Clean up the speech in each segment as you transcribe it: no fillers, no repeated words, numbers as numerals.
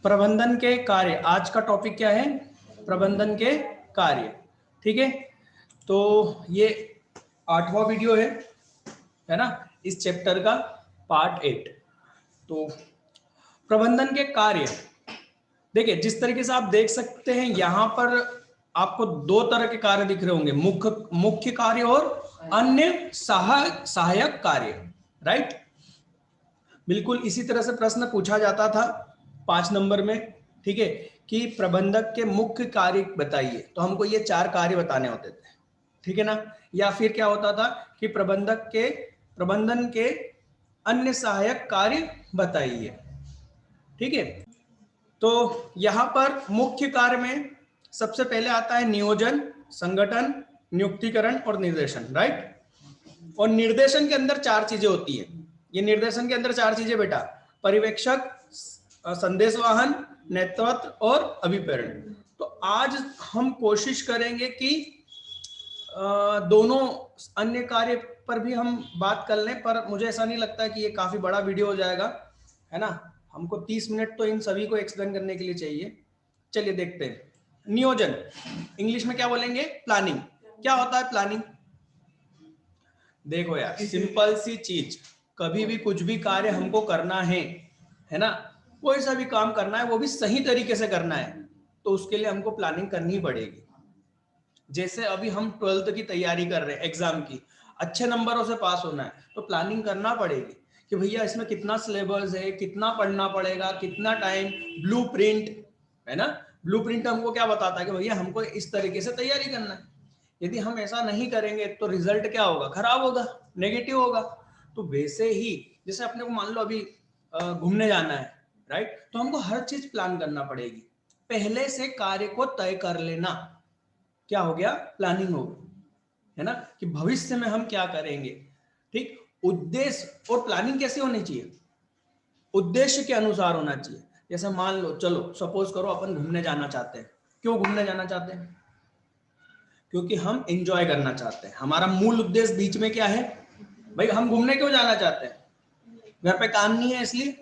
प्रबंधन के कार्य। आज का टॉपिक क्या है? प्रबंधन के कार्य। ठीक है, तो ये 8वां वीडियो है ना, इस चैप्टर का पार्ट 8। तो प्रबंधन के कार्य, देखिए जिस तरीके से आप देख सकते हैं यहाँ पर आपको दो तरह के कार्य दिख रहे होंगे, मुख्य कार्य और अन्य सहायक कार्य। राइट, बिल्कुल इसी तरह से प्रश्न पूछा जाता था 5 नंबर में। ठीक है, कि प्रबंधक के मुख्य कार्य बताइए, तो हमको ये 4 कार्य बताने होते थे। ठीक है ना, या फिर क्या होता था कि प्रबंधन के अन्य सहायक कार्य बताइए। ठीक है, तो यहां पर मुख्य कार्य में सबसे पहले आता है नियोजन, संगठन, नियुक्तिकरण और निर्देशन। राइट, और निर्देशन के अंदर 4 चीजें होती है। ये निर्देशन के अंदर 4 चीजें बेटा, पर्यवेक्षक, संदेशवाहन, नेतृत्व और अभिप्रेरण। तो आज हम कोशिश करेंगे कि दोनों अन्य कार्य पर भी हम बात कर लें, पर मुझे ऐसा नहीं लगता कि ये काफी बड़ा वीडियो हो जाएगा, है ना। हमको 30 मिनट तो इन सभी को एक्सप्लेन करने के लिए चाहिए। चलिए देखते हैं। नियोजन, इंग्लिश में क्या बोलेंगे? प्लानिंग। क्या होता है प्लानिंग? देखो यार, सिंपल सी चीज, कभी भी कुछ भी कार्य हमको करना है ना, कोई सा भी काम करना है वो भी सही तरीके से करना है, तो उसके लिए हमको प्लानिंग करनी पड़ेगी। जैसे अभी हम 12th की तैयारी कर रहे हैं, एग्जाम की, अच्छे नंबरों से पास होना है, तो प्लानिंग करना पड़ेगी कि भैया इसमें कितना सिलेबस है, कितना पढ़ना पड़ेगा, कितना टाइम, ब्लूप्रिंट, है ना। ब्लूप्रिंट हमको क्या बताता है कि भैया हमको इस तरीके से तैयारी करना है। यदि हम ऐसा नहीं करेंगे तो रिजल्ट क्या होगा? खराब होगा, नेगेटिव होगा। तो वैसे ही जैसे अपने को मान लो अभी घूमने जाना है, राइट, तो हमको हर चीज प्लान करना पड़ेगी। पहले से कार्य को तय कर लेना क्या हो गया? प्लानिंग हो गई, है ना, कि भविष्य में हम क्या करेंगे। ठीक, उद्देश्य और प्लानिंग कैसे होनी चाहिए? उद्देश्य के अनुसार होना चाहिए। जैसे मान लो, चलो सपोज करो अपन घूमने जाना चाहते हैं। क्यों घूमने जाना चाहते हैं? क्योंकि हम एंजॉय करना चाहते हैं। हमारा मूल उद्देश्य बीच में क्या है भाई? हम घूमने क्यों जाना चाहते हैं? घर पे काम नहीं है इसलिए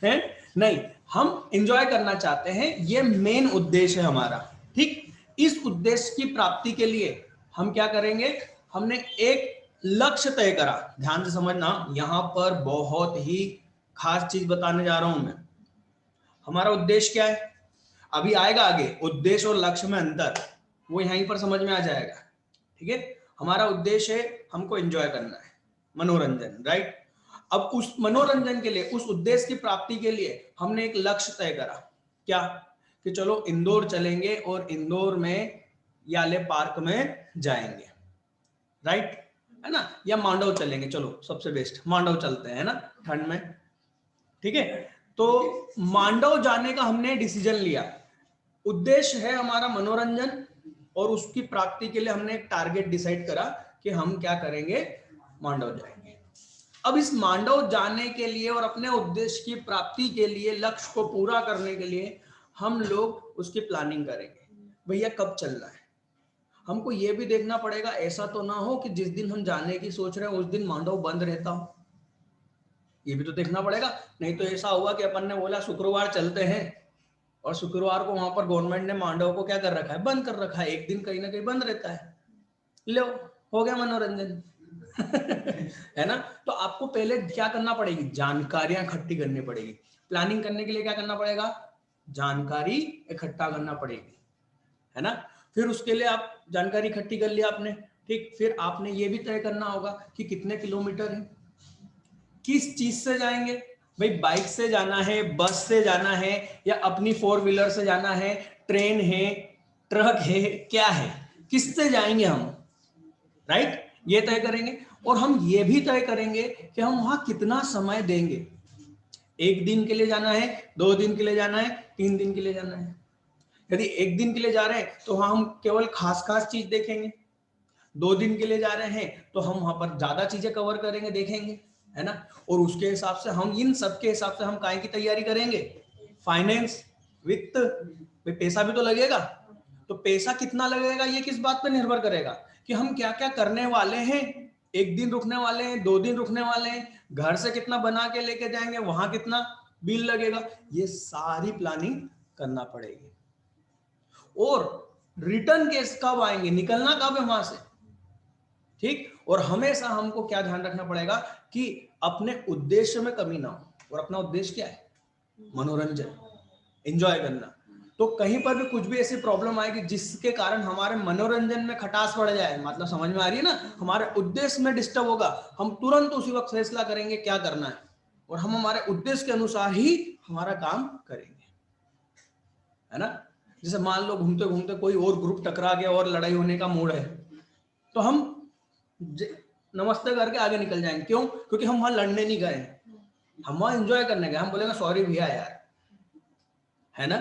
है? नहीं, हम एंजॉय करना चाहते हैं, ये मेन उद्देश्य है हमारा। ठीक, इस उद्देश्य की प्राप्ति के लिए हम क्या करेंगे? हमने एक लक्ष्य तय करा। ध्यान से समझना, यहां पर बहुत ही खास चीज बताने जा रहा हूं मैं। हमारा उद्देश्य क्या है? अभी आएगा आगे, उद्देश्य और लक्ष्य में अंतर, वो यहीं पर समझ में आ जाएगा। ठीक है, हमारा उद्देश्य है हमको एंजॉय करना है, मनोरंजन। राइट, अब उस मनोरंजन के लिए, उस उद्देश्य की प्राप्ति के लिए हमने एक लक्ष्य तय करा। क्या? कि चलो इंदौर चलेंगे और इंदौर में याले पार्क में जाएंगे। राइट, है ना, या मांडव चलेंगे। चलो सबसे बेस्ट मांडव चलते हैं, है ना, ठंड में। ठीक है, तो मांडव जाने का हमने डिसीजन लिया। उद्देश्य है हमारा मनोरंजन, और उसकी प्राप्ति के लिए हमने एक टारगेट डिसाइड करा कि हम क्या करेंगे? मांडव जाएंगे। अब इस मांडव जाने के लिए और अपने उद्देश्य की प्राप्ति के लिए, लक्ष्य को पूरा करने के लिए हम लोग उसकी प्लानिंग करेंगे। भैया कब चलना है? हमको ये भी देखना पड़ेगा, ऐसा तो ना हो कि जिस दिन हम जाने की सोच रहे हैं उस दिन मांडव बंद रहता हो। ये भी तो देखना पड़ेगा। नहीं तो ऐसा हुआ कि अपन ने बोला शुक्रवार चलते हैं, और शुक्रवार को वहां पर गवर्नमेंट ने मांडव को क्या कर रखा है? बंद कर रखा है। एक दिन कहीं ना कहीं बंद रहता है। लो, हो गया मनोरंजन है ना। तो आपको पहले क्या करना पड़ेगी? जानकारियां इकट्ठी करनी पड़ेगी। प्लानिंग करने के लिए क्या करना पड़ेगा? जानकारी इकट्ठा करना पड़ेगी, है ना। फिर उसके लिए आप जानकारी इकट्ठी कर लिया आपने, ठीक, फिर आपने ये भी तय करना होगा कि कितने किलोमीटर है, किस चीज से जाएंगे। भाई बाइक से जाना है, बस से जाना है, या अपनी 4 व्हीलर से जाना है, ट्रेन है, ट्रक है, क्या है, किससे जाएंगे हम? राइट, ये तय करेंगे। और हम ये भी तय करेंगे कि हम वहां कितना समय देंगे। 1 दिन के लिए जाना है, 2 दिन के लिए जाना है, 3 दिन के लिए जाना है। यदि 1 दिन के लिए जा रहे हैं तो हम केवल खास खास चीज देखेंगे। 2 दिन के लिए जा रहे हैं तो हम वहां पर ज्यादा चीजें कवर करेंगे, देखेंगे, है ना। और उसके हिसाब से हम, इन सब के हिसाब से हम काय की तैयारी करेंगे? फाइनेंस, वित्त। भाई पैसा भी तो लगेगा। तो पैसा कितना लगेगा ये किस बात पर निर्भर करेगा? कि हम क्या क्या करने वाले हैं। 1 दिन रुकने वाले हैं, 2 दिन रुकने वाले हैं, घर से कितना बना के लेके जाएंगे, वहां कितना बिल लगेगा, ये सारी प्लानिंग करना पड़ेगी। और रिटर्न केस कब आएंगे, निकलना कब है वहां से, ठीक। और हमेशा हमको क्या ध्यान रखना पड़ेगा कि अपने उद्देश्य में कमी ना हो। और अपना उद्देश्य क्या है, मनोरंजन, एंजॉय करना। तो कहीं पर भी कुछ भी ऐसी प्रॉब्लम आएगी जिसके कारण हमारे मनोरंजन में खटास पड़ जाए, मतलब समझ में आ रही है ना, हमारे उद्देश्य में डिस्टर्ब होगा, हम तुरंत उसी वक्त फैसला करेंगे क्या करना है, और हम हमारे उद्देश्य के अनुसार ही हमारा काम करेंगे, है ना। जैसे मान लो घूमते घूमते कोई और ग्रुप टकरा गया और लड़ाई होने का मूड है, तो हम नमस्ते करके आगे निकल जाएंगे। क्यों? क्योंकि हम वहां लड़ने नहीं गए, हम वहां एंजॉय करने गए। हम बोलेंगे सॉरी भैया यार, है ना।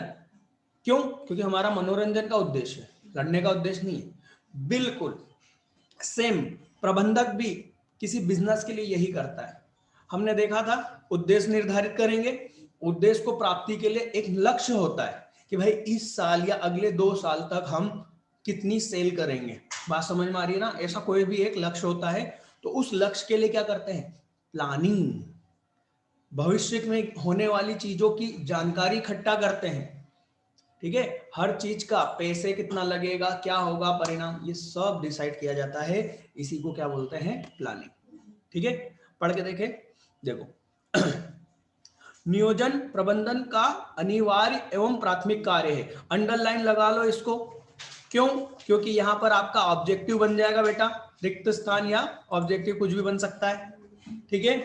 क्यों? क्योंकि हमारा मनोरंजन का उद्देश्य है, लड़ने का उद्देश्य नहीं है। बिल्कुल सेम प्रबंधक भी किसी बिजनेस के लिए यही करता है। हमने देखा था, उद्देश्य निर्धारित करेंगे, उद्देश्य को प्राप्ति के लिए एक लक्ष्य होता है कि भाई इस साल या अगले 2 साल तक हम कितनी सेल करेंगे। बात समझ में आ रही है ना, ऐसा कोई भी एक लक्ष्य होता है। तो उस लक्ष्य के लिए क्या करते हैं, प्लानिंग, भविष्य में होने वाली चीजों की जानकारी इकट्ठा करते हैं, ठीक है। हर चीज का पैसे कितना लगेगा, क्या होगा परिणाम, ये सब डिसाइड किया जाता है। इसी को क्या बोलते हैं, प्लानिंग, ठीक है। पढ़ के देखें, देखो नियोजन प्रबंधन का अनिवार्य एवं प्राथमिक कार्य है। अंडरलाइन लगा लो इसको। क्यों? क्योंकि यहां पर आपका ऑब्जेक्टिव बन जाएगा बेटा, रिक्त स्थान या ऑब्जेक्टिव कुछ भी बन सकता है, ठीक है।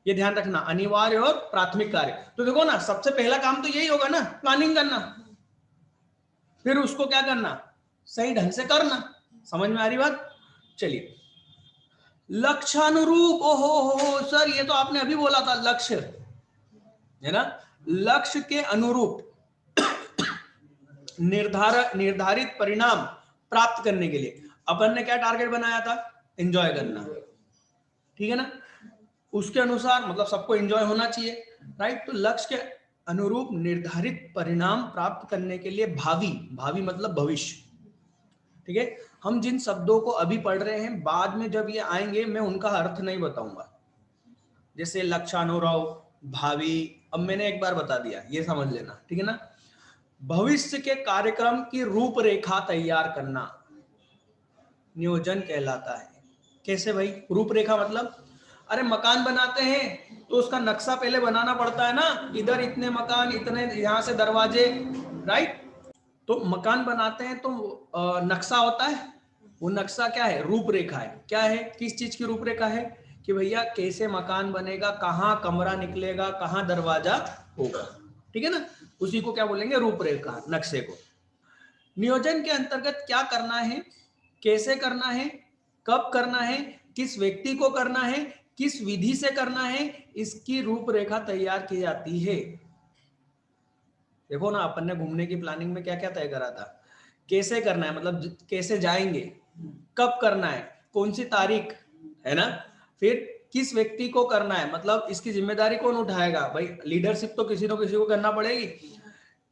ये ध्यान रखना, अनिवार्य और प्राथमिक कार्य। तो देखो ना, सबसे पहला काम तो यही होगा ना, प्लानिंग करना, फिर उसको क्या करना, सही ढंग से करना। समझ में आ रही बात? चलिए, लक्ष्यानुरूप, ओहो हो सर, ये तो आपने अभी बोला था, लक्ष्य है ना। लक्ष्य के अनुरूप निर्धारित परिणाम प्राप्त करने के लिए अपन ने क्या टारगेट बनाया था, एंजॉय करना, ठीक है ना। उसके अनुसार मतलब सबको एंजॉय होना चाहिए, राइट। तो लक्ष्य के अनुरूप निर्धारित परिणाम प्राप्त करने के लिए भावी, भावी मतलब भविष्य, ठीक है। हम जिन शब्दों को अभी पढ़ रहे हैं, बाद में जब ये आएंगे मैं उनका अर्थ नहीं बताऊंगा। जैसे लक्षानुरूप, भावी, अब मैंने एक बार बता दिया, ये समझ लेना, ठीक है ना। भविष्य के कार्यक्रम की रूपरेखा तैयार करना नियोजन कहलाता है। कैसे भाई, रूपरेखा मतलब, अरे मकान बनाते हैं तो उसका नक्शा पहले बनाना पड़ता है ना, इधर इतने मकान, इतने यहां से दरवाजे, राइट। तो मकान बनाते हैं तो नक्शा होता है, वो नक्शा क्या है, रूपरेखा है। क्या है, किस चीज की रूपरेखा है, कि भैया कैसे मकान बनेगा, कहाँ कमरा निकलेगा, कहाँ दरवाजा होगा, ठीक है ना। उसी को क्या बोलेंगे, रूपरेखा, नक्शे को। नियोजन के अंतर्गत क्या करना है, कैसे करना है, कब करना है, किस व्यक्ति को करना है, किस विधि से करना है, इसकी रूपरेखा तैयार की जाती है। देखो ना, अपन ने घूमने की प्लानिंग में क्या क्या तय करा था, कैसे करना है मतलब कैसे जाएंगे, कब करना है, कौन सी तारीख, है ना। फिर किस व्यक्ति को करना है, मतलब इसकी जिम्मेदारी कौन उठाएगा, भाई लीडरशिप तो किसी न किसी को करना पड़ेगी।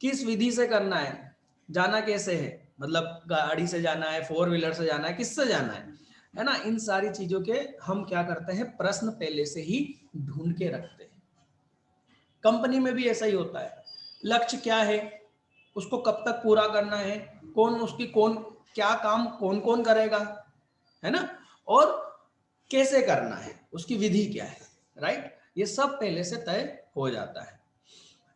किस विधि से करना है, जाना कैसे है, मतलब गाड़ी से जाना है, 4 व्हीलर से जाना है, किससे जाना है ना। इन सारी चीजों के हम क्या करते हैं, प्रश्न पहले से ही ढूंढ के रखते हैं। कंपनी में भी ऐसा ही होता है, लक्ष्य क्या है, उसको कब तक पूरा करना है, कौन उसकी कौन क्या काम कौन कौन करेगा, है ना, और कैसे करना है, उसकी विधि क्या है, राइट। ये सब पहले से तय हो जाता है,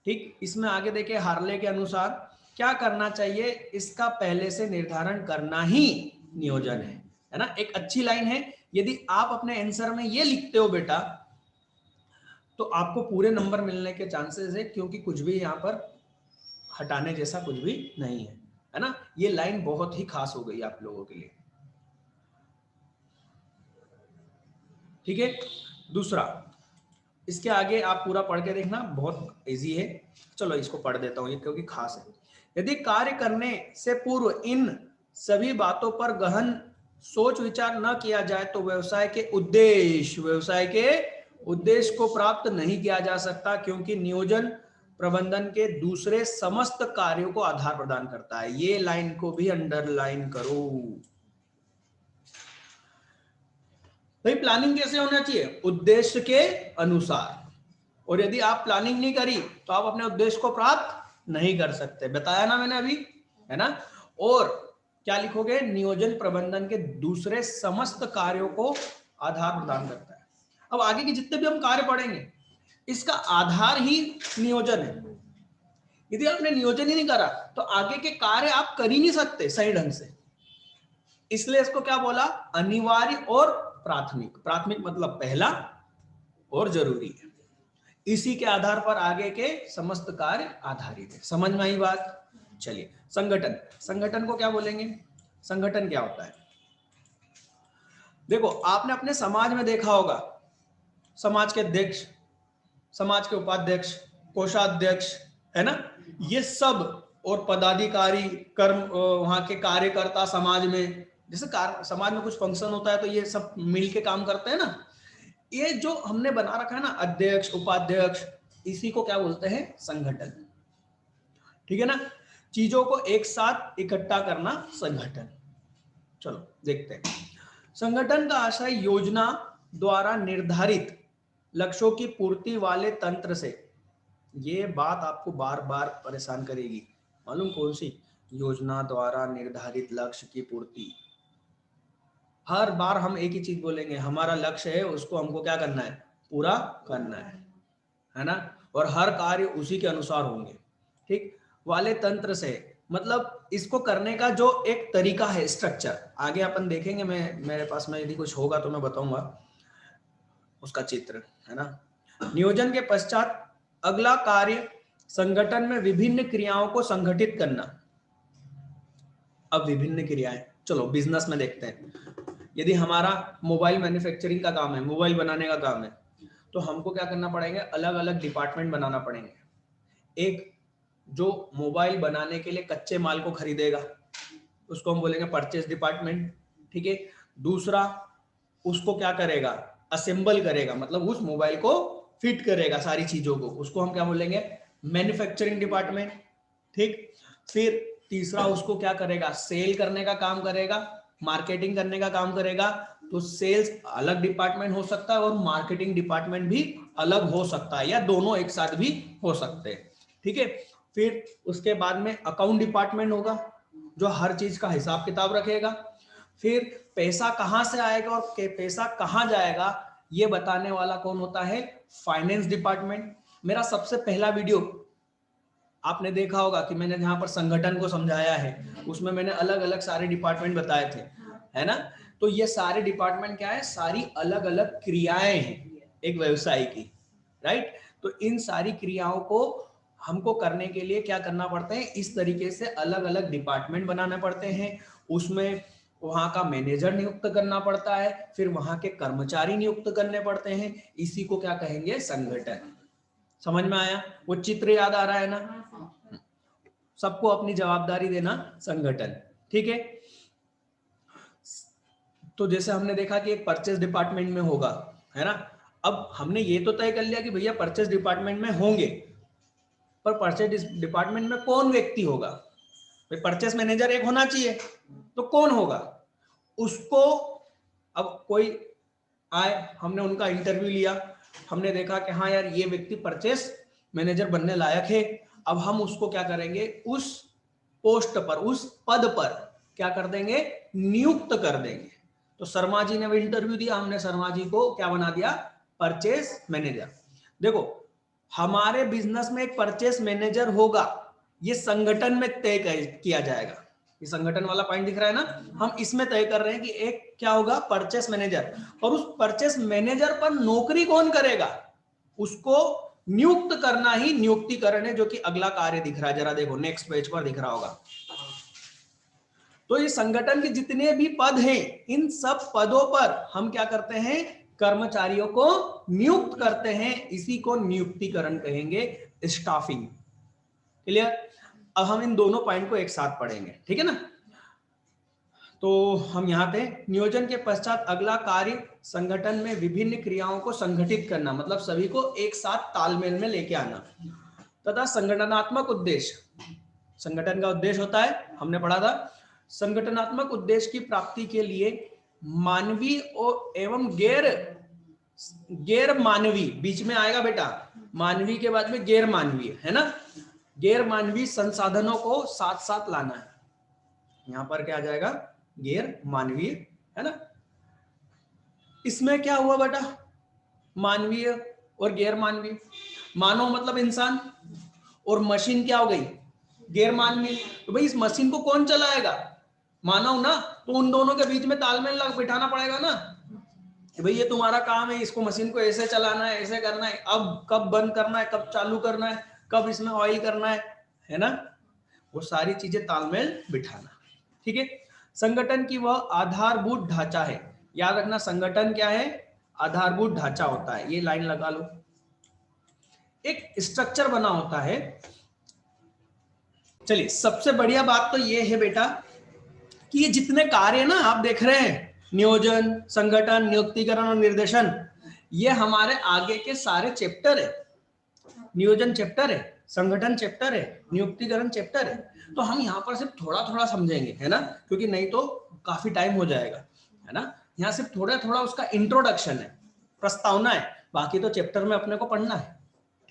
ठीक। इसमें आगे देखिए, हार्ले के अनुसार क्या करना चाहिए, इसका पहले से निर्धारण करना ही नियोजन है ना। एक अच्छी लाइन है, यदि आप अपने आंसर में ये लिखते हो बेटा, तो आपको पूरे नंबर मिलने के चांसेस है, क्योंकि कुछ भी यहाँ पर हटाने जैसा कुछ भी नहीं है ना। ये लाइन बहुत ही खास हो गई आप लोगों के लिए, ठीक है। दूसरा, इसके आगे आप पूरा पढ़ के देखना, बहुत इजी है। चलो इसको पढ़ देता हूं ये क्योंकि खास है। यदि कार्य करने से पूर्व इन सभी बातों पर गहन सोच विचार न किया जाए तो व्यवसाय के उद्देश्य को प्राप्त नहीं किया जा सकता, क्योंकि नियोजन प्रबंधन के दूसरे समस्त कार्यों को आधार प्रदान करता है। ये लाइन को भी अंडरलाइन करो भाई। प्लानिंग कैसे होना चाहिए, उद्देश्य के अनुसार, और यदि आप प्लानिंग नहीं करी तो आप अपने उद्देश्य को प्राप्त नहीं कर सकते। बताया ना मैंने अभी, है ना। और क्या लिखोगे, नियोजन प्रबंधन के दूसरे समस्त कार्यों को आधार प्रदान करता है। अब आगे के जितने भी हम कार्य पढ़ेंगे इसका आधार ही नियोजन है। यदि आपने नियोजन ही नहीं करा तो आगे के कार्य आप कर ही नहीं सकते सही ढंग से। इसलिए इसको क्या बोला, अनिवार्य और प्राथमिक। प्राथमिक मतलब पहला और जरूरी है, इसी के आधार पर आगे के समस्त कार्य आधारित है। समझ में आई बात। चलिए, संगठन, संगठन को क्या बोलेंगे, संगठन क्या होता है। देखो आपने अपने समाज में देखा होगा, समाज के अध्यक्ष, समाज के उपाध्यक्ष, कोषाध्यक्ष, है ना, ये सब, और पदाधिकारी, कर्म, वहां के कार्यकर्ता समाज में, जैसे समाज में कुछ फंक्शन होता है तो ये सब मिलके काम करते हैं ना। ये जो हमने बना रखा है ना, अध्यक्ष, उपाध्यक्ष, इसी को क्या बोलते हैं, संगठन। ठीक है ना, चीजों को एक साथ इकट्ठा करना संगठन। चलो देखते हैं। संगठन का आशय योजना द्वारा निर्धारित लक्ष्यों की पूर्ति वाले तंत्र से, ये बात आपको बार बार परेशान करेगी, मालूम कौन सी, योजना द्वारा निर्धारित लक्ष्य की पूर्ति। हर बार हम एक ही चीज बोलेंगे, हमारा लक्ष्य है उसको हमको क्या करना है, पूरा करना है ना, और हर कार्य उसी के अनुसार होंगे। ठीक, वाले तंत्र से मतलब इसको करने का जो एक तरीका है, स्ट्रक्चर, आगे अपन देखेंगे। मेरे पास में यदि कुछ होगा तो मैं बताऊंगा उसका चित्र, है ना। नियोजन के पश्चात अगला कार्य संगठन में विभिन्न क्रियाओं को संगठित करना। अब विभिन्न क्रियाएं, चलो बिजनेस में देखते हैं। यदि हमारा मोबाइल मैन्युफैक्चरिंग का काम है, मोबाइल बनाने का काम है, तो हमको क्या करना पड़ेगा, अलग अलग डिपार्टमेंट बनाना पड़ेंगे। एक जो मोबाइल बनाने के लिए कच्चे माल को खरीदेगा उसको हम बोलेंगे परचेज डिपार्टमेंट। ठीक है, दूसरा उसको क्या करेगा, असेंबल करेगा, मतलब उस मोबाइल को फिट करेगा सारी चीजों को, उसको हम क्या बोलेंगे, मैन्युफैक्चरिंग डिपार्टमेंट। ठीक, फिर तीसरा उसको क्या करेगा, सेल करने का काम करेगा, मार्केटिंग करने का काम करेगा। तो सेल्स अलग डिपार्टमेंट हो सकता है और मार्केटिंग डिपार्टमेंट भी अलग हो सकता है, या दोनों एक साथ भी हो सकते हैं। ठीक है, फिर उसके बाद में अकाउंट डिपार्टमेंट होगा जो हर चीज का हिसाब किताब रखेगा। फिर पैसा कहां से आएगा और पैसा कहां जाएगा ये बताने वाला कौन होता है, फाइनेंस डिपार्टमेंट। मेरा सबसे पहला वीडियो आपने देखा होगा कि मैंने जहां पर संगठन को समझाया है उसमें मैंने अलग अलग सारे डिपार्टमेंट बताए थे, है ना। तो ये सारे डिपार्टमेंट क्या है, सारी अलग अलग क्रियाएं हैं एक व्यवसाय की, राइट। तो इन सारी क्रियाओं को हमको करने के लिए क्या करना पड़ता है, इस तरीके से अलग अलग डिपार्टमेंट बनाने पड़ते हैं। उसमें वहां का मैनेजर नियुक्त करना पड़ता है, फिर वहां के कर्मचारी नियुक्त करने पड़ते हैं। इसी को क्या कहेंगे, संगठन। समझ में आया, वो चित्र याद आ रहा है ना। सबको अपनी जवाबदारी देना संगठन। ठीक है, तो जैसे हमने देखा कि एक परचेज डिपार्टमेंट में होगा, है ना। अब हमने ये तो तय कर लिया कि भैया परचेज डिपार्टमेंट में होंगे, पर परचेज डिपार्टमेंट में कौन व्यक्ति होगा, भाई परचेज मैनेजर एक होना चाहिए, तो कौन होगा उसको। अब कोई आए, हमने उनका इंटरव्यू लिया, हमने देखा कि हाँ यार ये व्यक्ति परचेज मैनेजर बनने लायक है। अब हम उसको क्या करेंगे, उस पोस्ट पर, उस पद पर क्या कर देंगे, नियुक्त कर देंगे। तो शर्मा जी ने भी इंटरव्यू दिया, हमने शर्मा जी को क्या बना दिया, परचेज मैनेजर। देखो हमारे बिजनेस में एक परचेज मैनेजर होगा, ये संगठन में तय किया जाएगा। ये संगठन वाला पॉइंट दिख रहा है ना, हम इसमें तय कर रहे हैं कि एक क्या होगा, परचेस मैनेजर। और उस परचेस मैनेजर पर नौकरी कौन करेगा, उसको नियुक्त करना ही नियुक्तिकरण है, जो कि अगला कार्य दिख रहा है, जरा देखो नेक्स्ट पेज पर दिख रहा होगा। तो ये संगठन के जितने भी पद हैं, इन सब पदों पर हम क्या करते हैं, कर्मचारियों को नियुक्त करते हैं, इसी को नियुक्तिकरण कहेंगे, स्टाफिंग। क्लियर। अब हम इन दोनों पॉइंट को एक साथ पढ़ेंगे, ठीक है ना। तो हम यहाँ पे नियोजन के पश्चात अगला कार्य संगठन में विभिन्न क्रियाओं को संगठित करना, मतलब सभी को एक साथ तालमेल में लेके आना, तथा संगठनात्मक उद्देश्य। संगठन का उद्देश्य होता है, हमने पढ़ा था, संगठनात्मक उद्देश्य की प्राप्ति के लिए मानवीय एवं गैर गैर मानवीय बीच में आएगा बेटा, मानवीय के बाद में गैर मानवीय, है ना। गैर मानवीय संसाधनों को साथ साथ लाना है, यहां पर क्या आ जाएगा, गैर मानवीय, है ना। इसमें क्या हुआ बेटा, मानवीय और गैर मानवीय, मानव मतलब इंसान, और मशीन क्या हो गई, गैर मानवीय। तो भाई इस मशीन को कौन चलाएगा, मानव ना, तो उन दोनों के बीच में तालमेल बिठाना पड़ेगा ना कि भाई ये तुम्हारा काम है, इसको मशीन को ऐसे चलाना है, ऐसे करना है, अब कब बंद करना है, कब चालू करना है, कब इसमें ऑयल करना है ना, वो सारी चीजें तालमेल बिठाना, ठीक है। संगठन की वह आधारभूत ढांचा है, याद रखना संगठन क्या है, आधारभूत ढांचा होता है, ये लाइन लगा लो। एक स्ट्रक्चर बना होता है। चलिए सबसे बढ़िया बात तो ये है बेटा कि ये जितने कार्य ना आप देख रहे हैं, नियोजन, संगठन, नियुक्तिकरण और निर्देशन, ये हमारे आगे के सारे चैप्टर है। नियोजन चैप्टर है, संगठन चैप्टर है, नियुक्तिकरण चैप्टर है। तो हम यहाँ पर सिर्फ थोड़ा थोड़ा समझेंगे, है ना, क्योंकि नहीं तो काफी टाइम हो जाएगा, है ना। यहाँ सिर्फ थोड़ा थोड़ा उसका इंट्रोडक्शन है, प्रस्तावना है, बाकी तो चैप्टर में अपने को पढ़ना है,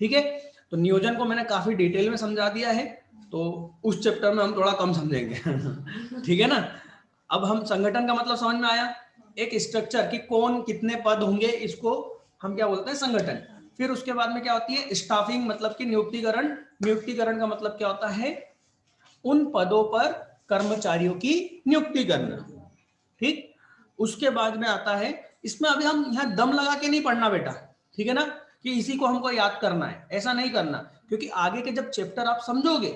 ठीक है। तो नियोजन को मैंने काफी डिटेल में समझा दिया है, तो उस चैप्टर में हम थोड़ा कम समझेंगे ठीक है ना। अब हम संगठन का मतलब समझ में आया, एक स्ट्रक्चर कि कौन कितने पद होंगे, इसको हम क्या बोलते हैं, संगठन। फिर उसके बाद में क्या होती है, स्टाफिंग मतलब कि नियुक्तिकरण। नियुक्तिकरण का मतलब क्या होता है, उन पदों पर कर्मचारियों की नियुक्ति करना, ठीक। उसके बाद में आता है, इसमें अभी हम यहाँ दम लगा के नहीं पढ़ना बेटा, ठीक है ना, कि इसी को हमको याद करना है, ऐसा नहीं करना, क्योंकि आगे के जब चैप्टर आप समझोगे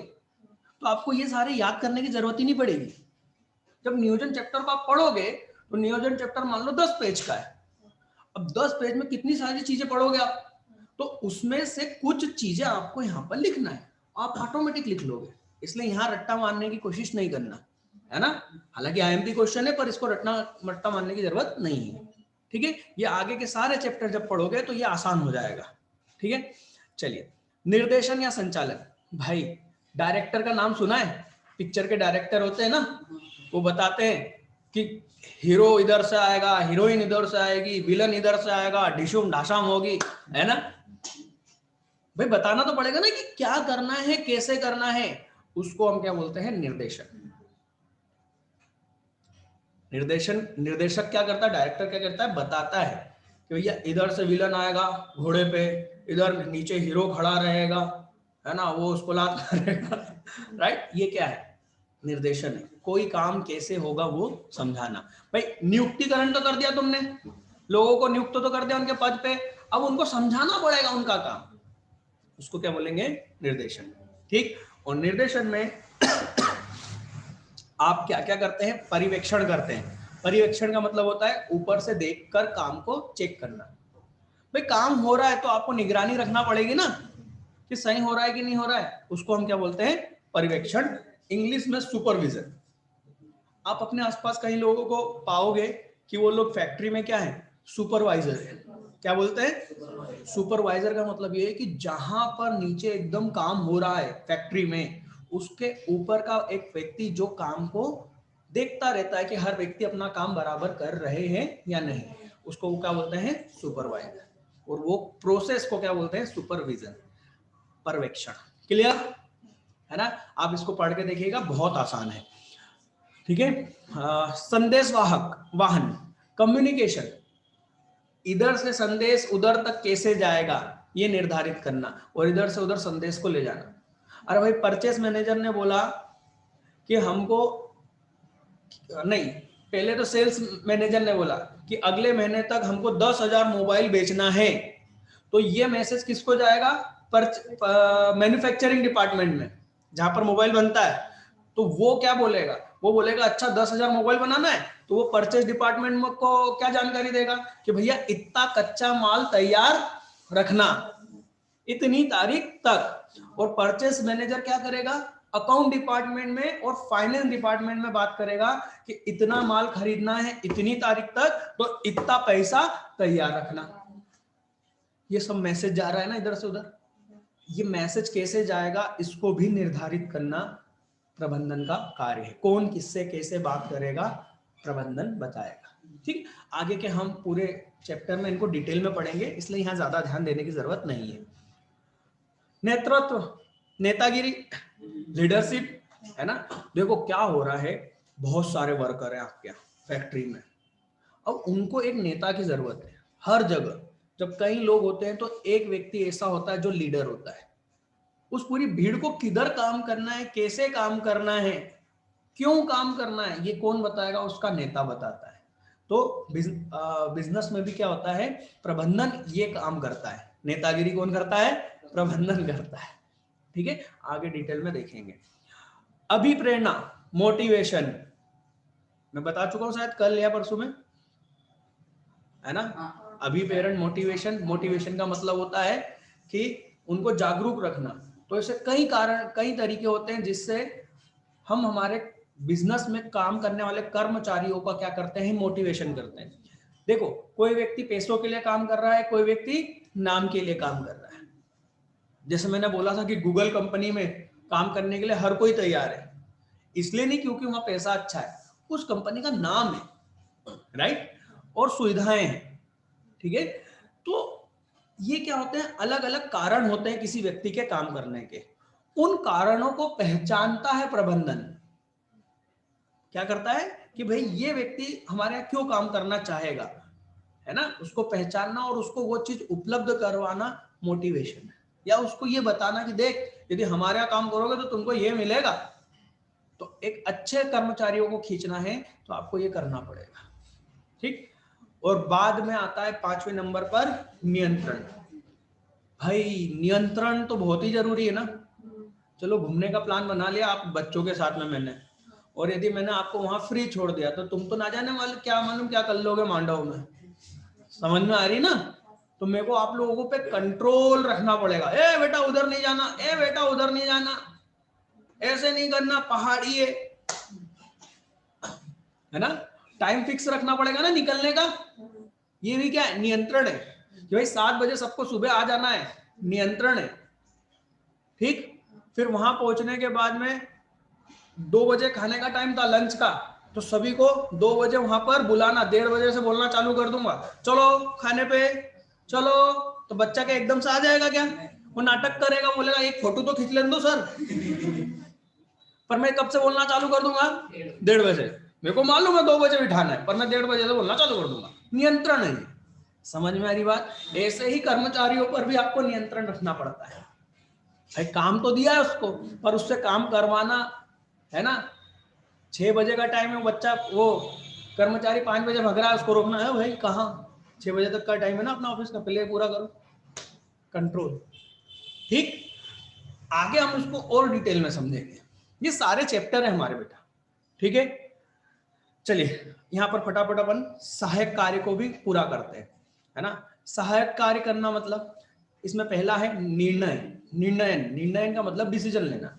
तो आपको ये सारे याद करने की जरूरत ही नहीं पड़ेगी। जब नियोजन चैप्टर को आप पढ़ोगे तो नियोजन चैप्टर मान लो 10 पेज का है, अब 10 पेज में कितनी सारी चीजें पढ़ोगे आप, तो उसमें से कुछ चीजें आपको यहाँ पर लिखना है, आप ऑटोमेटिक लिख लोगे, इसलिए यहाँ रट्टा मारने की कोशिश नहीं करना, है ना। हालांकि आईएमपी क्वेश्चन है पर इसको रट्टा मारने की जरूरत नहीं है, ठीक है। ये आगे के सारे चैप्टर जब पढ़ोगे तो ये आसान हो जाएगा, ठीक है। चलिए निर्देशन या संचालन, भाई डायरेक्टर का नाम सुना है, पिक्चर के डायरेक्टर होते हैं ना, वो बताते हैं कि हीरो इधर से आएगा, हीरोइन इधर से आएगी, विलन इधर से आएगा, डिशुम ढाशाम होगी, है ना। भाई बताना तो पड़ेगा ना कि क्या करना है, कैसे करना है, उसको हम क्या बोलते हैं, निर्देशन। निर्देशन, निर्देशक क्या करता है, डायरेक्टर क्या करता है, बताता है कि भैया इधर से विलन आएगा घोड़े पे, इधर नीचे हीरो खड़ा रहेगा, है ना, वो उसको लात मारेगा राइट, ये क्या है, निर्देशन है। कोई काम कैसे होगा वो समझाना। भाई नियुक्तिकरण तो कर दिया तुमने, लोगों को नियुक्त तो कर दिया उनके पद पे, अब उनको समझाना पड़ेगा उनका काम, उसको क्या बोलेंगे, निर्देशन, ठीक। और निर्देशन में आप क्या क्या करते हैं, पर्यवेक्षण करते हैं। पर्यवेक्षण का मतलब होता है ऊपर से देखकर काम को चेक करना। भाई काम हो रहा है तो आपको निगरानी रखना पड़ेगी ना कि सही हो रहा है कि नहीं हो रहा है, उसको हम क्या बोलते हैं, पर्यवेक्षण, इंग्लिश में सुपरविजन। आप अपने आसपास कई लोगों को पाओगे कि वो लोग फैक्ट्री में क्या है, सुपरवाइजर है। क्या बोलते हैं, सुपरवाइजर का मतलब ये है कि जहां पर नीचे एकदम काम हो रहा है फैक्ट्री में, उसके ऊपर का एक व्यक्ति जो काम को देखता रहता है कि हर व्यक्ति अपना काम बराबर कर रहे हैं या नहीं, उसको क्या बोलते हैं, सुपरवाइजर। और वो प्रोसेस को क्या बोलते हैं, सुपरविजन, पर्यवेक्षण। क्लियर है ना। आप इसको पढ़ के देखिएगा, बहुत आसान है, ठीक है। संदेश वाहक वाहन, कम्युनिकेशन, इधर से संदेश उधर तक कैसे जाएगा ये निर्धारित करना, और इधर से उधर संदेश को ले जाना। अरे भाई परचेस मैनेजर ने बोला कि हमको, नहीं, पहले तो सेल्स मैनेजर ने बोला कि अगले महीने तक हमको 10,000 मोबाइल बेचना है, तो ये मैसेज किसको जाएगा, मैन्युफैक्चरिंग डिपार्टमेंट में जहां पर मोबाइल बनता है। तो वो क्या बोलेगा, वो बोलेगा अच्छा 10,000 मोबाइल बनाना है, तो वो परचेज डिपार्टमेंट को क्या जानकारी देगा कि भैया इतना कच्चा माल तैयार रखना इतनी तारीख तक। और परचेस मैनेजर क्या करेगा, अकाउंट डिपार्टमेंट में और फाइनेंस डिपार्टमेंट में बात करेगा कि इतना माल खरीदना है इतनी तारीख तक, तो इतना पैसा तैयार रखना। ये सब मैसेज जा रहा है ना इधर से उधर, ये मैसेज कैसे जाएगा इसको भी निर्धारित करना प्रबंधन का कार्य है। कौन किससे कैसे बात करेगा, प्रबंधन बताएगा, ठीक। आगे के हम पूरे चैप्टर में इनको डिटेल में पढ़ेंगे, इसलिए यहाँ ज्यादा ध्यान देने की जरूरत नहीं है। नेतृत्व, नेतागिरी, लीडरशिप, है ना। देखो क्या हो रहा है, बहुत सारे वर्कर हैं आपके यहाँ फैक्ट्री में, अब उनको एक नेता की जरूरत है। हर जगह जब कई लोग होते हैं तो एक व्यक्ति ऐसा होता है जो लीडर होता है। उस पूरी भीड़ को किधर काम करना है, कैसे काम करना है, क्यों काम करना है, ये कौन बताएगा, उसका नेता बताता है। तो बिजनेस में भी क्या होता है, प्रबंधन ये काम करता है। नेतागिरी कौन करता है, प्रबंधन करता है। ठीक है, आगे डिटेल में देखेंगे। अभिप्रेरणा, मोटिवेशन, मैं बता चुका हूं शायद कल या परसों में, है ना। अभिप्रेरण, मोटिवेशन, मोटिवेशन का मतलब होता है कि उनको जागरूक रखना। तो ऐसे कई कारण, कई तरीके होते हैं जिससे हम हमारे बिजनेस में काम करने वाले कर्मचारियों का क्या करते हैं, मोटिवेशन करते हैं। देखो कोई व्यक्ति पैसों के लिए काम कर रहा है, कोई व्यक्ति नाम के लिए काम कर रहा है। जैसे मैंने बोला था कि गूगल कंपनी में काम करने के लिए हर कोई तैयार है, इसलिए नहीं क्योंकि वहां पैसा अच्छा है, उस कंपनी का नाम है, राइट, और सुविधाएं हैं। ठीक है, तो ये क्या होते हैं, अलग अलग कारण होते हैं किसी व्यक्ति के काम करने के। उन कारणों को पहचानता है प्रबंधन। क्या करता है कि भाई ये व्यक्ति हमारे यहाँ क्यों काम करना चाहेगा, है ना, उसको पहचानना और उसको वो चीज उपलब्ध करवाना मोटिवेशन है। या उसको ये बताना कि देख यदि हमारे यहाँ काम करोगे तो तुमको ये मिलेगा। तो एक अच्छे कर्मचारियों को खींचना है तो आपको ये करना पड़ेगा। ठीक, और बाद में आता है 5वें नंबर पर नियंत्रण। भाई नियंत्रण तो बहुत ही जरूरी है ना। चलो घूमने का प्लान बना लिया आप बच्चों के साथ में मैंने, और यदि मैंने आपको वहां फ्री छोड़ दिया तो तुम तो ना जाने वाले, क्या मालूम क्या कर लोगे मांडव में। समझ में आ रही ना। तो मेरे को आप लोगों पे कंट्रोल रखना पड़ेगा। ए बेटा उधर नहीं जाना, ए बेटा उधर नहीं जाना, ऐसे नहीं करना, पहाड़ी है ना। टाइम फिक्स रखना पड़ेगा ना निकलने का। ये भी क्या है, नियंत्रण है कि भाई 7 बजे सबको सुबह आ जाना है, नियंत्रण है। ठीक, फिर वहां पहुंचने के बाद में 2 बजे खाने का टाइम था लंच का, तो सभी को 2 बजे वहां पर बुलाना, 1:30 बजे से बोलना चालू कर दूंगा, चलो खाने पे चलो। तो बच्चा क्या एकदम से आ जाएगा क्या, वो नाटक करेगा, बोलेगा एक फोटो तो खींच लें दो सर। पर मैं कब से बोलना चालू कर दूंगा, 1:30 बजे। मेरे को मालूम है 2 बजे बिठाना है, पर मैं 1:30 बजे से बोलना चालू कर दूंगा। नियंत्रण है। समझ में आ रही बात। ऐसे ही कर्मचारियों पर भी आपको नियंत्रण रखना पड़ता है। भाई काम तो दिया है उसको, पर उससे काम करवाना, है ना। 6 बजे का टाइम है, बच्चा वो कर्मचारी 5 बजे भग रहा है, उसको रोकना है, भाई कहाँ, 6 बजे तक का टाइम है ना अपना ऑफिस का, पहले पूरा करो। कंट्रोल। ठीक, आगे हम उसको और डिटेल में समझेंगे। ये सारे चैप्टर है हमारे बेटा। ठीक है, चलिए यहाँ पर फटाफट अपन सहायक कार्य को भी पूरा करते हैं, है ना। सहायक कार्य करना मतलब इसमें पहला है निर्णय। निर्णयन, निर्णयन का मतलब डिसीजन लेना।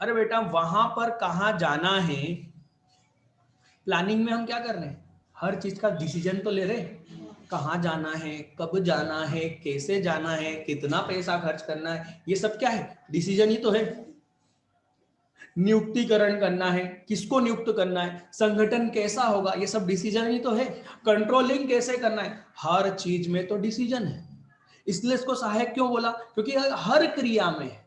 अरे बेटा वहां पर कहाँ जाना है, प्लानिंग में हम क्या कर रहे हैं, हर चीज का डिसीजन तो ले रहे हैं। कहाँ जाना है, कब जाना है, कैसे जाना है, कितना पैसा खर्च करना है, ये सब क्या है, डिसीजन ही तो है। नियुक्तिकरण करना है, किसको नियुक्त करना है, संगठन कैसा होगा, ये सब डिसीजन ही तो है। कंट्रोलिंग कैसे करना है, हर चीज में तो डिसीजन है। इसलिए इसको सहायक क्यों बोला, क्योंकि हर क्रिया में है,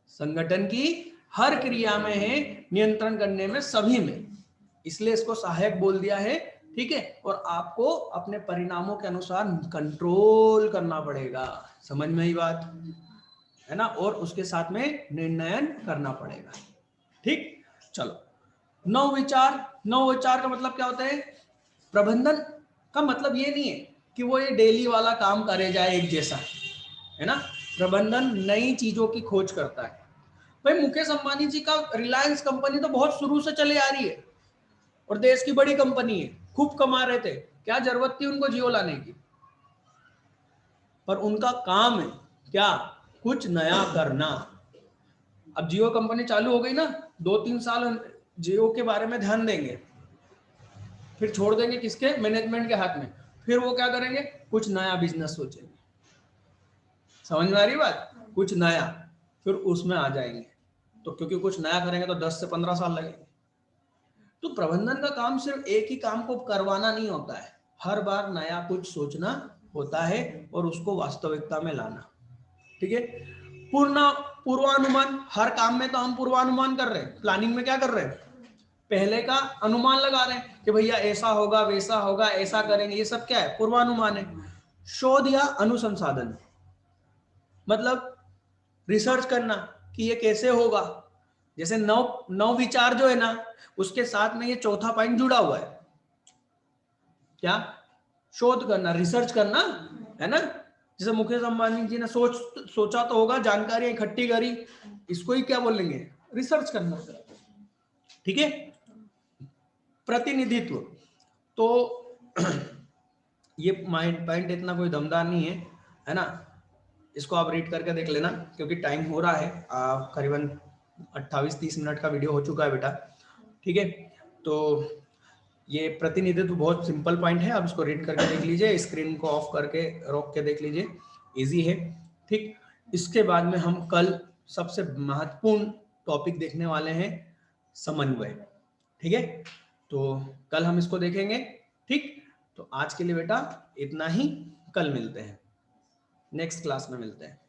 संगठन की हर क्रिया में है, नियंत्रण करने में, सभी में, इसलिए इसको सहायक बोल दिया है। ठीक है, और आपको अपने परिणामों के अनुसार कंट्रोल करना पड़ेगा। समझ में आई बात, है ना, और उसके साथ में निर्णयन करना पड़ेगा। ठीक, चलो नवविचार। नवविचार का मतलब क्या होता है, प्रबंधन का मतलब ये नहीं है कि वो ये डेली वाला काम करे जाए एक जैसा, है ना। प्रबंधन नई चीजों की खोज करता है। भाई मुकेश अंबानी जी का रिलायंस कंपनी तो बहुत शुरू से चले आ रही है और देश की बड़ी कंपनी है, खूब कमा रहे थे, क्या जरूरत थी उनको जियो लाने की। पर उनका काम है क्या, कुछ नया करना। अब जियो कंपनी चालू हो गई ना, 2-3 साल जियो के बारे में ध्यान देंगे, फिर छोड़ देंगे किसके, मैनेजमेंट के हाथ में। फिर वो क्या करेंगे, कुछ नया बिजनेस सोचेंगे। समझ में आ रही बात, कुछ नया, फिर उसमें आ जाएंगे। तो क्योंकि कुछ नया करेंगे तो 10 से 15 साल लगेंगे। तो प्रबंधन का काम सिर्फ एक ही काम को करवाना नहीं होता है, हर बार नया कुछ सोचना होता है और उसको वास्तविकता में लाना। ठीक है, पूर्वानुमान, हर काम में तो हम पूर्वानुमान कर रहे हैं, प्लानिंग में क्या कर रहे हैं, पहले का अनुमान लगा रहे हैं कि भैया ऐसा होगा वैसा होगा ऐसा करेंगे, ये सब क्या है, पूर्वानुमान है। शोध या अनुसंसाधन मतलब रिसर्च करना कि ये कैसे होगा, जैसे नव विचार जो है ना, उसके साथ में ये चौथा पॉइंट जुड़ा हुआ है, क्या, शोध करना, रिसर्च करना, है ना। जैसे मुकेश अंबानी जी ने सोचा तो होगा, जानकारी इकट्ठी करी, इसको ही क्या बोलेंगे, रिसर्च करना। ठीक है, प्रतिनिधित्व, तो ये पॉइंट इतना कोई दमदार नहीं है ना, इसको आप रीड करके देख लेना, क्योंकि टाइम हो रहा है, करीबन 28-30 मिनट का वीडियो हो चुका है बेटा। ठीक है, तो ये प्रतिनिधित्व बहुत सिंपल पॉइंट है, आप इसको रीड करके देख लीजिए, स्क्रीन को ऑफ करके रोक के देख लीजिए, इजी है। ठीक, इसके बाद में हम कल सबसे महत्वपूर्ण टॉपिक देखने वाले हैं, समन्वय। ठीक है, तो कल हम इसको देखेंगे। ठीक, तो आज के लिए बेटा इतना ही, कल मिलते हैं, नेक्स्ट क्लास में मिलते हैं।